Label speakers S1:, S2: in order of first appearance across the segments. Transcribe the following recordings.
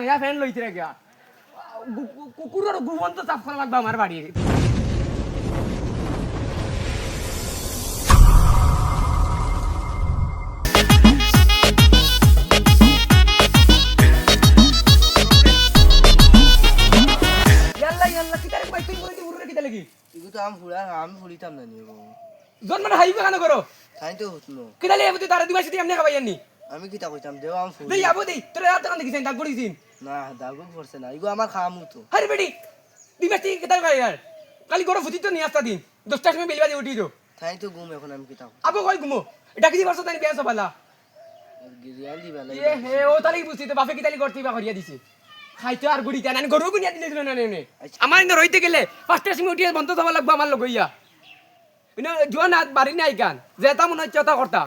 S1: নয়া ফ্যান লইতে রে গিয়া কুকুরের গুবন তো চাপ করা লাগবে আমার বাড়ি ইয়াল্লা ইয়াল্লা কিতারে কই তুই বলি উড়রে কিতা লাগি
S2: ইগু তো আমি ফুড়িতাম না নিও
S1: জন মানে হাইবে কেন করো
S2: তাই তো হতনো
S1: কিতা লে এবতে তারা দিবাসি এমনি খাবাইয়ানি
S2: আমি কিতা কইতাম দেও আমি ফুড়ি
S1: দেই আবো দেই তোর আর তখন দেখিছেন দাগ পড়িছিন
S2: না দাগু পড়ছে না ইগু আমার খামু তো
S1: আরে বেটি দিবাসি কিতা কই यार কালি গরো ফুটি তো নি আসতা দিন 10টার সময় বেলিবাজে উঠি তো
S2: তাই তো ঘুম এখন আমি কিতা
S1: আবো কই ঘুমো এটা কি বর্ষ তাই বেয়া সবালা
S2: গিরিয়াল দিবা না
S1: এ হে ও তালি বুঝতি তো বাপে কি তালি করতে বা করিয়া দিছে খাইতো আর গুড়ি কেন গরু গুনিয়া দিলে দিল না নে আমার ইন্দর রইতে গেলে 5টার সময় উঠিয়ে বন্ধ যাওয়া লাগবে আমার লগ হইয়া ইনো জোয়ান হাত বাড়ি নাই গান যেটা মনে হচ্ছে তা করতা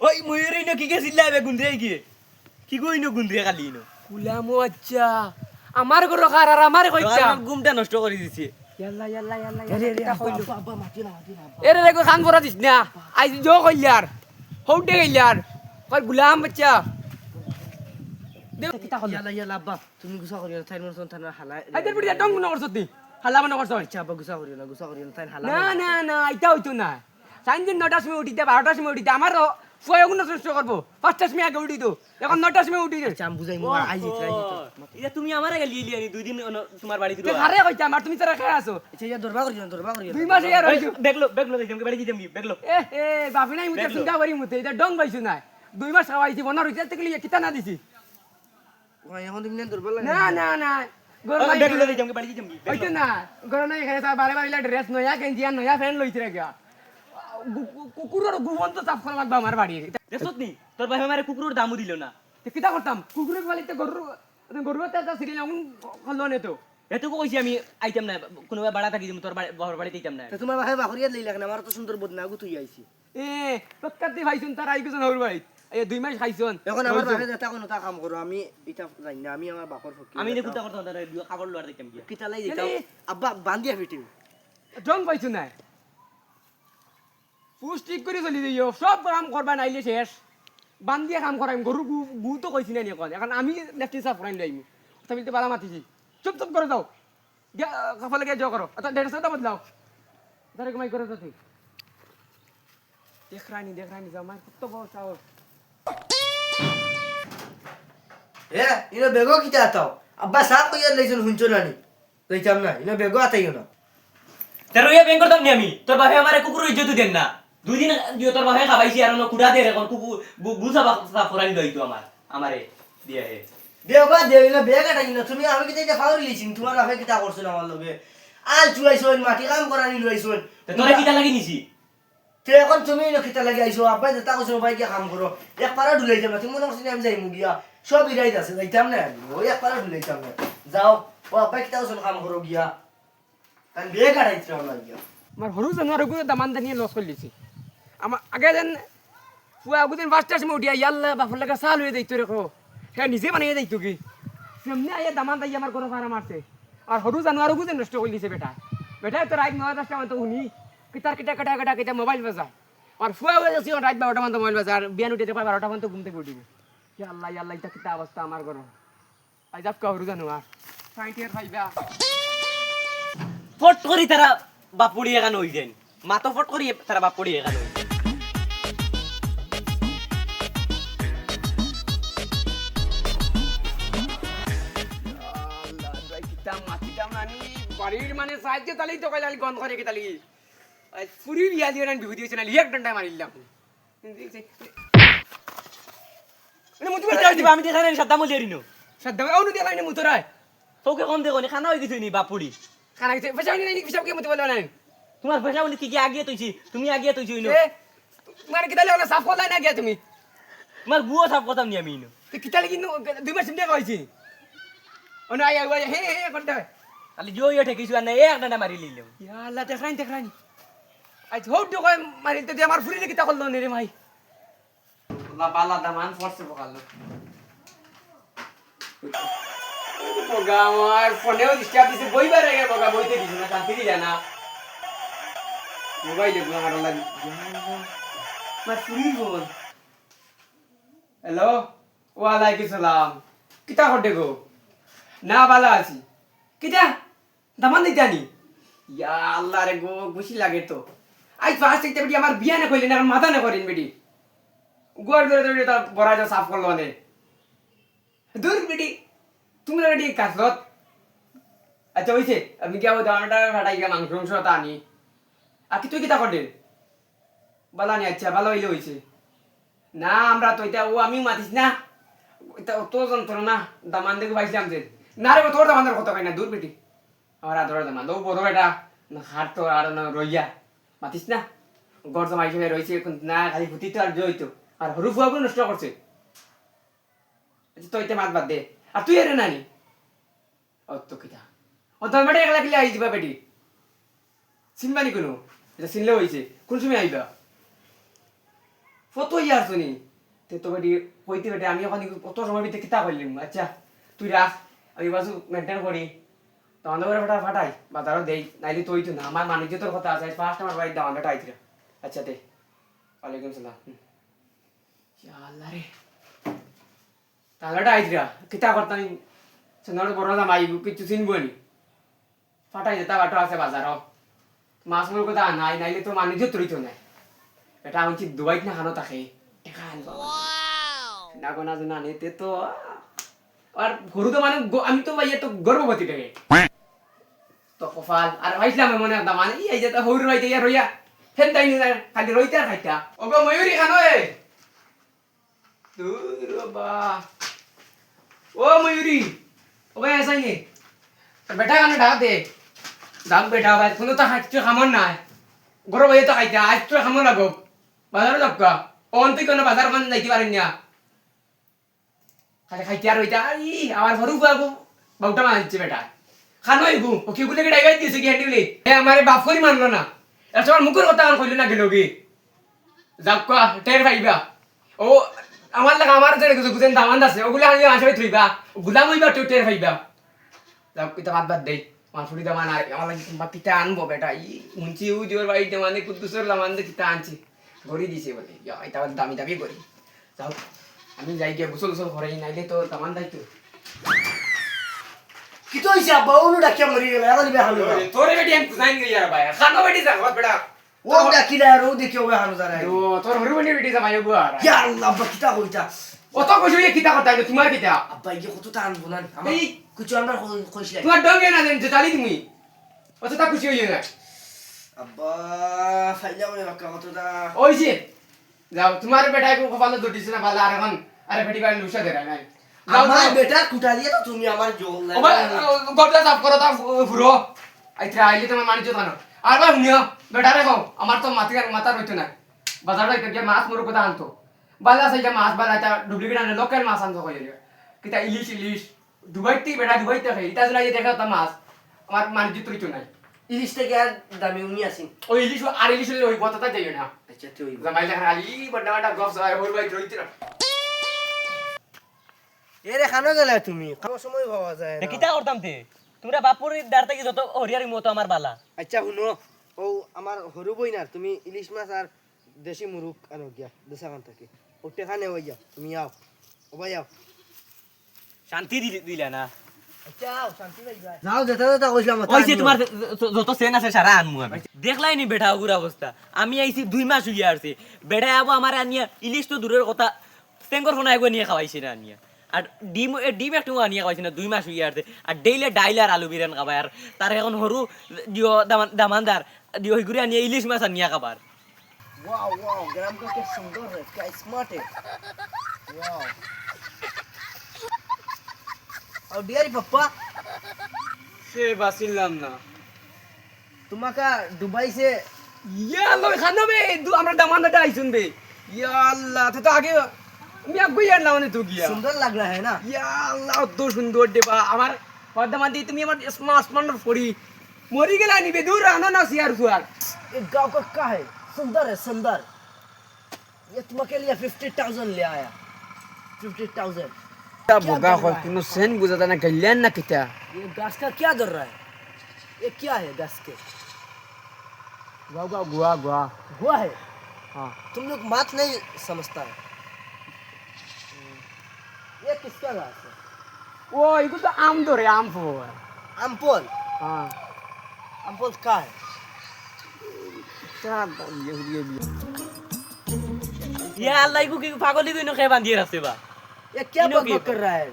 S3: ওই ময়ূর ইনো কি গেছিল আবে গুন্দ্রে গিয়ে কি কইনো গুন্দ্রে কালি ইনো
S1: কুলামো আচ্ছা আমার গরু খার আর আমার কইতা
S3: আমার ঘুমটা নষ্ট করে দিছে
S1: ইয়াল্লা ইয়াল্লা ইয়াল্লা
S2: আরে
S1: ইয়াল্লা
S2: আব্বা আব্বা মাটি না
S1: এরে রে খান ভরা দিস না আই জো কইলার হউটে গইলার কই গুলাম বাচ্চা দে কিতা কল
S2: ইয়ালা ইয়ালা আব্বা তুমি গুসা করিও না তাই মন সন থানা হালা
S1: আইদের পিড়ি টং মনে করছতি হাল্লা মনে করছ
S2: আচ্ছা আব্বা গুসা করিও না তাই হালা
S1: না না না এটা হইতো না সাইনদিন 9টার সময় উঠিতে 12টার সময় উঠিতে আমার ফয়গুণ নষ্ট করবো 5টার সময় আগে উঠি তো এখন 9টার সময় উঠি
S2: আচ্ছা আমি বুঝাই মু আইজিত
S3: এটা তুমি আমারে গেলি ইলি আনি দুই দিন তোমার বাড়ি দিলো
S1: আরে কইতা আমার তুমি তারা খায় আছো
S2: আচ্ছা ইয়া দরবা করিও
S1: 2 মাস ইয়ার হইছো
S3: বেগলো দেখম বাড়ি দিতাম কি বেগলো
S1: এ বাপি নাই মুতে চিন্তা করি মুতে এটা ডং পাইছো না 2 মাস খাওয়াইছি বনার হইতে থেকে কিতা না দিছি
S2: ওই এখন তুমি দরবা লাগে
S1: না না না গরু নাই
S3: বেগলো দেখম বাড়ি দিতাম কি
S1: হইতো না গরু নাই খায় বারে বারে ড্রেস নয়া গেঞ্জি আর নয়া ফ্যান লইতে রে গিয়া কুকুরের গুবন তো চাপ করা লাগবে আমার বাড়ি
S3: দেখছত নি তোর ভাই আমারে কুকুরের দামও দিল না
S1: কিতা করতাম কুকুরের বাড়িতে গরু একটা সিরিয়াল এখন হলো না তো
S3: এতকো কইছি আমি আইতাম না কোনো বাড়া থাকি তোর বহর বাড়িতে আইতাম না
S2: তা তোমার ভাই বাহরিয়া লইলা কেন আমার তো সুন্দর বদনা আগু তুই আইছি
S1: এ প্রত্যেকটি ভাইছুন তার আইকুন হর ভাই এই 2 মাস খাইছন
S2: এখন আমার বাপে যেটা কোনো তা কাম করো আমি এটা জানি না আমি আমার বাপর ফকি
S3: আমি দেখুন তা করতাম তার খাবার লোয়ার দেখতাম কি
S2: কিতা লাই দিতাম আব্বা বান্দিয়া ফিটিও
S1: ডং পাইছু না পুষ্টিক করে চলি দিও সব কাম করবা নাইলে শেষ বান্দিয়া কাম করাইম গরু গু তো কইছি না এখন এখন আমি লেফটি সাফ করাইম লাইম তামিলতে বালা মাতিছি চুপ চুপ করে দাও কাফলে গিয়ে যাও করো আচ্ছা 150টা বদলাও দাঁড়ে কমাই করে তো তুই দেখ রানি যাও মার কত বড় সাহস
S2: এ ইনো বেগো কিতা আতাও আব্বা সাপ কইয়া লইছন হুনছো নানি কইতাম না ইনো বেগো আতাইও না
S3: তেরো ইয়া বেং করতাম নি আমি তোর ভাই আমারে কুকুর ইজ্জত দেন না দুই দিন দিও তোর ভাই খাবাইছি আর না কুড়া দে এখন কুকুর বুঝা সাফ করানি দইতো আমারে দিয়া হে
S2: দেবা দেইনা বেগ আটাই না তুমি আমি কিতা এটা ফাউরি লিছিন তোমার বাপে কিতা করছন আমার লগে আল চুলাইছন মাটি কাম করানি লইছন
S3: তোরা কিটা লাগি নিছি
S2: তে এখন তুমি ইনো কিতা লাগি আইছো আব্বা যেটা কইছো ভাই কি কাম করো এক পারা ঢুলাইতাম না তুমি মনে করছিস আমি যাই মুগিয়া সব ইরাইত আছে যাইতাম না আমি ওই এক পারা ঢুলাইতাম না যাও ও আব্বা কিতা কইছো কাম করো গিয়া আমি বেগ আটাইছো না গিয়া
S1: আমার হরু জানোয়ার গুলো দামান দানিয়ে লস করে দিছি আমার আগে যেন পুয়া গুদিন 5টার সময় উঠিয়া ইয়াল্লা বাপর লাগা চাল হয়ে যাইতো রেখো হ্যাঁ নিজে বানিয়ে যাইতো কি সেমনি আইয়া দামান দাই আমার কোনো ভাড়া মারছে আর হরু জানোয়ার গুদিন নষ্ট করে দিছে বেটা তো রাত 9-10টা মানে তো শুনি কিতার কিটা মোবাইল বাজা আর ফুয়া হয়ে যাচ্ছে রাত 12টা মানে মোবাইল বাজা আর বিয়ান উঠে 12টা মানে তো ঘুম থেকে উঠিবে ইয়াল্লা এটা কিতা অবস্থা আমার ঘর আই যাব কা হরু জানোয়ার সাইটিয়ার ভাইবা
S3: ফট করি তারা বাপুড়ি এখানে হই যান মাতো ফট করি তারা বাপুড়ি এখানে হই
S1: বাড়ির মানে সাহায্য তালেই তো কইলা গন্ধ করে কি তালি পুরি বিয়া দিয়ে না বিভূতি হইছে না এক ঘন্টা মারিলাম মানে মুতি
S3: এটা দিবা আমি দেখানে সাদা মলি এরিনো
S1: সাদ্দা ওনু দিয়া লাইনে মুতরায়
S3: তোকে কোন দেখো নি খানা হই গেছনি বাপুড়ি
S1: খানা গেছে পয়সা নাই হিসাব কে মুতি বললা নাই
S3: তোমার পয়সা বলি কি আগিয়ে তুইছি তুমি আগিয়ে তুইছি ইনো
S1: মানে কি তালে ওনা সাফ করলাই না গিয়া তুমি
S3: তোমার বুয়া সব কথা নি আমি ইনো
S1: কি তালে কিন্তু 2 মাস সিমটা কইছি ওনা আই হে করতে
S3: খালি জো ইয়ে ঠেকিছু আর না এক ডান্ডা মারি লিলাম
S1: ইয়া আল্লাহ দেখরানি আই হোট তো কই মারিতে দি আমার ফুরিলে কিতা করলো নি রে ভাই আল্লাহ বালা দামান ফোর্সে বকালো বগা আমার ফোনেও ডিস্টার্ব দিছে বইবার আগে বগা বইতে দিছ না শান্তি দিলা না মোবাইলে গুলো আমার লাগি মা ফুরি ফোন হ্যালো ওয়ালাইকুম সালাম কিতা করতে গো না ভালো আছি কিটা দামান দিতানি ইয়া আল্লাহ রে গো খুশি লাগে তো আই ফার্স্ট থেকে বেটি আমার বিয়া না কইলেন আর মাথা না করেন বেটি গোয়ার ধরে ধরে তা বড়া যা সাফ করলো নে দূর বেটি তুমি বেটি কাজলত আচ্ছা হইছে আমি কি আবার দামটা ফাটাই গা মাংস তা আনি আর কি তুই কিটা করলেন বালা নি আচ্ছা ভালো হইলে হইছে না আমরা তো এটা ও আমি মাতিস না এটা তো যন্ত্রণা দামান দেখে পাইছিলাম যে না রে তোর দামানের কথা কই না দূর বেটি আমার আদরের দামান ও বড় এটা না হাত তো আর না রইয়া মাতিস না গড় জমা হিসেবে রয়েছে না খালি ফুটি তো আর জয়তো আর হরু ফুয়াগুলো নষ্ট করছে তো এটা মাত বাদ দে আর তুই এর নানি ও তো কিটা ও তোর বেটে একলা কিলা আই যাবা বেটি চিনবানি কোনো এটা চিনলে হয়েছে কোন সময় আইবা ফটো ইয়ার শুনি তে তো বেটি কইতে বেটি আমি এখন কত সময় ভিতরে কিতা করলিম আচ্ছা তুই রাখ আমি বাসু মেনটেন করি তখন করে ফটা ফাটাই বাজারও দেই নাইলে তুই তো না আমার মানিজ্য তোর কথা আছে ফার্স্ট আমার বাড়িতে দাম বেটা আইতিরা আচ্ছা দে ওয়ালাইকুম সালাম ইয়া আল্লাহ রে তাহলে আইতিরা কিতা করতাম সোনার বড় দাম আইব কিছু চিনবো নি ফাটাই যেতা বাটো আছে বাজারও মাছ মুর কথা নাই নাইলে তো মানিজ্য তুই তো নাই এটা আমি দুবাইত না খানো তাকে টাকা আনবা না গোনা জানা নিতে তো আর গরু তো মানে আমি তো ভাইয়া তো গর্ভবতী টাকে তো কপাল আর ভাইছিলাম মনে একটা মানে এই যে হৌর রাইতে ইয়া রইয়া হেন তাই নি খালি রইতে আর খাইতা ওগো ময়ূরী খানো এ দূর বা ও ময়ূরী ওবে এসাই নে বেটা খানো ডাক দে ডাক বেটা ভাই কোনো তো হাইতে খামন না গরু ভাইয়া তো খাইতা আজ তো খামন লাগো বাজারে যাবকা অন তুই কোনো বাজার মান যাইতে পারিন না খালি খাইতে আর রইতা ই আমার ঘরু বাবু বাউটা মানছে বেটা খানো এগু ওকে গুলে কে ডাইগাই দিছে কি হ্যান্ডলি এ আমারে বাপ করি মানলো না এত মুখের কথা কান কইলো না গেল কি যাবকা টের ভাইবা ও আমার লাগা আমার যে গুজেন দামান আছে ওগুলা আমি আসবে থইবা গুলাম হইবা তো টের ভাইবা যাব কি তা বাদ দেই মানসুরি দামান আর আমার লাগি কিংবা কিটা আনবো বেটা ই মুঞ্চি উ জোর বাড়িতে মানে কুদ্দুসর লামান দে কিটা আনছি গড়ি দিছে বলে ইয়া এটা দামি দামি করি যাও আমি যাই গিয়ে গোসল গোসল করে নাইলে তো দামান দাইতো
S2: কি তো হইছে আব্বা ওনু ডাকিয়া মরি গেল এখন বে হালো
S1: তোরে বেটি আমি কুজাইন গই यार ভাই খানো বেটি যা গত বেটা
S2: ও ডাকিলা আর ও দেখিও বে হালো জারা
S1: তো তোর হরু বেটি বেটি যা ভাই গো আর
S2: ইয়া আল্লাহ আব্বা কিতা কইতা
S1: ও তো কইছো এ কিতা কথা তোমার কিতা
S2: আব্বা ইয়ে কত টান বনান আমার
S1: এই
S2: কিছু আমরা কইছিলাই
S1: তোমার ডঙ্গে না দেন জালি তুমি ও তো তা খুশি হইও না
S2: আব্বা ফাইলা বলে বাক্কা কতটা
S1: ওইছে যাও তোমার বেটাকে কপালে দটিছ না ভালো আর এখন আরে বেটি বাই লুসা দে নাই
S2: আমার বেটা কুটা দিয়ে তো তুমি আমার জল
S1: ও ভাই গড়টা সাফ করো তা ফুরো আইত্রা আইলে তোমার মানিজ্য জানো আর ভাই শুনিও বেটা রেখো আমার তো মাথা রইতো না বাজারে গিয়ে মাছ মুরু কথা আনতো বালা সাইজা মাছ বালা তা ডুপ্লিকেট আনে লোকাল মাছ আনতো কইলে কিতা ইলিশ দুবাইতে বেটা দুবাইতে খাই ইতা জলাই দেখা তা মাছ আমার মানিজ্য রইতো না
S2: ইলিশ থেকে আর দামি উনি আসিন
S1: ওই ইলিশ আর ইলিশ ওই বততা যাইও না
S2: আচ্ছা তুই
S1: জামাই লাগা আলি বড় বড় গফ আর হল ভাই রইতে না
S2: এরে খানো গেলে তুমি খাওয়ার সময় ভাবা যায় না
S3: কিতা করতাম তে তোমরা বাপুরের দাঁড় থেকে যত হরিয়ারি মতো আমার বালা
S2: আচ্ছা শুনো ও আমার হরু বই না তুমি ইলিশ মাছ আর দেশি মুরুক আনো গিয়া দেশাখান থেকে ওটে খানে হই যাও তুমি আও ও ভাই আও
S3: শান্তি দিলা না
S2: আচ্ছা আও শান্তি পাইবা যাও যেটা যেটা কইছিলাম
S3: ওইছে তোমার যত সেন আছে সারা আনমু আমি দেখলাই নি বেটা ওগুর অবস্থা আমি আইছি 2 মাস হইয়া আছে বেটা আবো আমার আনিয়া ইলিশ তো দূরের কথা সেঙ্গর ফোনা একবার নিয়ে খাওয়াইছি না আনিয়া আর ডিম একটু আনিয়া খাওয়াইছি না 2 মাস হইয়া আছে আর ডেইলি ডাইল আর আলু বিরিয়ানি খাবাই আর তার এখন হরু দিও দামানদার দিও হইগুরি আনিয়া ইলিশ মাছ আনিয়া খাবার
S2: वाओ वाओ ग्राम का क्या सुंदर है क्या स्मार्ट है वाओ और डियर पप्पा
S1: সে বাসিলাম না
S2: तुम्हारा दुबई से
S1: ইয়া আল্লাহ খানো বে আমরা দামানটা আইছুন বে ইয়া আল্লাহ তো আগে আমি আগে ইয়ার লাউনে তো গিয়া
S2: सुंदर लग रहा है ना
S1: ইয়া আল্লাহ তো সুন্দর দেবা আমার বর্ধমান দিয়ে তুমি আমার স্মার্ট পড়ি মরি গেলা নিবে দূর আনো না সিয়ার সুয়ার
S2: ये गांव का क्या है सुंदर है सुंदर ये तुम्हारे लिए 50,000 ले आया 50,000
S1: তা বোগা হয় কোনো সেন বুঝাতা না গল্যান না কিতা
S2: ये घास का क्या कर रहा है ये क्या है घास के
S1: গুয়া
S2: हुआ है
S1: हाँ
S2: तुम लोग बात नहीं समझता है ये किसका घास है
S1: ও এগুলো তো আম ধরে আম ফল
S2: আমপল
S1: হ্যাঁ
S2: আমপল কার
S3: ইয়া আল্লাহ ইগু কি পাগলি দুইনো খেয়ে বান্ধিয়ে আছে বা
S2: ये क्या
S3: इनो
S2: बक बक कर रहा है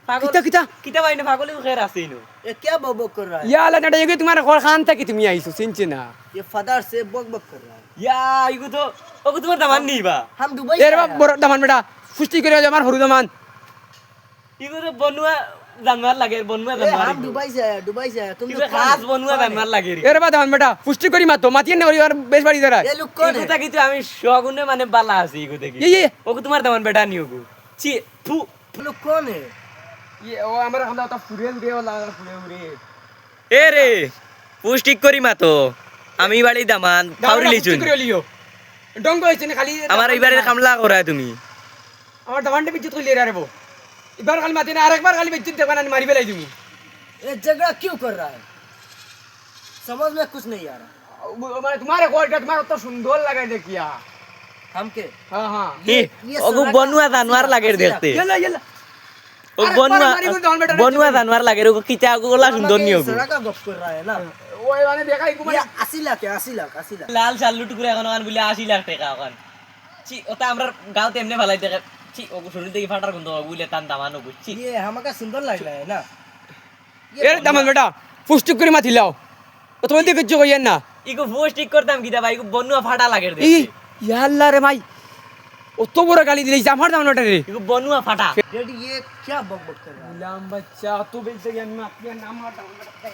S3: পাগল
S1: কিতা কিতা
S3: কিতা বাইনে পাগলি খেয়ে আছে ইনো
S2: ये क्या बक बक कर रहा है
S1: ইয়া আল্লাহ নাটা এগুলো তোমার ঘর খান থেকে তুমি আইছো চিনছে না
S2: ये फदार से बक बक कर रहा है
S3: ইয়া ইগু তো ওগু তোমার দামান নি বা
S2: हम दुबई
S1: এর বাপ বড় দামান বেটা পুষ্টি করে আমার হরু দামান
S3: ইগু তো বনুয়া জানবার লাগে বনুয়া জানবার
S2: हम दुबई से आए दुबई से आए तुम
S3: ইগু
S2: लोग कौन
S3: খাস
S2: है?
S3: বনুয়া
S2: कौन है?
S3: জানবার লাগে রে
S1: এর বাপ দামান বেটা পুষ্টি করি মাতো মাতিয়ে না ওর বেশ বাড়ি দাঁড়ায়
S2: ये लोग कौन
S3: ইগু
S2: है
S3: তা কিন্তু আমি শগুনে মানে বালা আছি ইগু দেখি
S1: ये
S3: ওগু তোমার দামান বেটা নি ওগু ছি থু
S2: तुम लोग कौन है
S1: ইয়ে ও আমার হামলা তা ফুরে উড়ে ওলা ফুরে উড়ে
S3: এ রে পুষ্টি করি মাতো আমি বাড়ি দামান ফাউরি লিছুন
S1: পুষ্টি করে লিও ডঙ্গ হইছে না খালি
S3: আমার এইবারে কামলা করা তুমি
S1: আমার দামানটা বিদ্যুৎ কইলে রে আরবো এবার খালি মাতি না আরেকবার খালি বিদ্যুৎ দেবা না মারি ফেলাই দিমু
S2: ये झगड़ा क्यों कर रहा है समझ में कुछ नहीं आ रहा
S1: মানে তোমার ঘরটা তোমার অত সুন্দর লাগে দেখিয়া
S2: हम के
S1: হ্যাঁ হ্যাঁ
S3: ওগু বনুয়া জানোয়ার লাগে দেখতে
S1: ইয়েলা ইয়েলা
S3: ও বনুয়া বনুয়া জানোয়ার লাগে ওগু কিতা ওগু গলা সুন্দর নি ওগু
S2: सड़ा का गप कर रहा है ना
S1: ওই মানে দেখাই
S2: ये 80 লাখ है 80 लाख 80 लाख
S3: লাল চাল্লু টুকুরা এখন আন বলে 80 লাখ টাকা এখন ছি ওটা আমরা গাঁও তেমনে ভালাই দেখে ছি ওগু শরীর থেকে ফাটার গন্ধ ওগুলে তান দামানো বুঝছি
S2: ये हमका सुंदर लग रहा है ना
S1: এর দামান বেটা পুষ্টি করে মাতি লাও ও তোমার দিকে কিছু কইয়েন না
S3: ইগু ফোস ঠিক করতাম কিতা ভাই ইগু বনুয়া ফাটা লাগে
S1: ই
S3: দেখতে
S1: ইয়াল্লা রে ভাই অত বড় গালি দিলেই আমার দামান বেটা রে
S3: ইগু বনুয়া ফাটা
S2: डैडी ये क्या बक बक कर रहा है
S1: গুলাম বাচ্চা তো বলতে গিয়ে আমি আপনার নাম আর দামান বেটা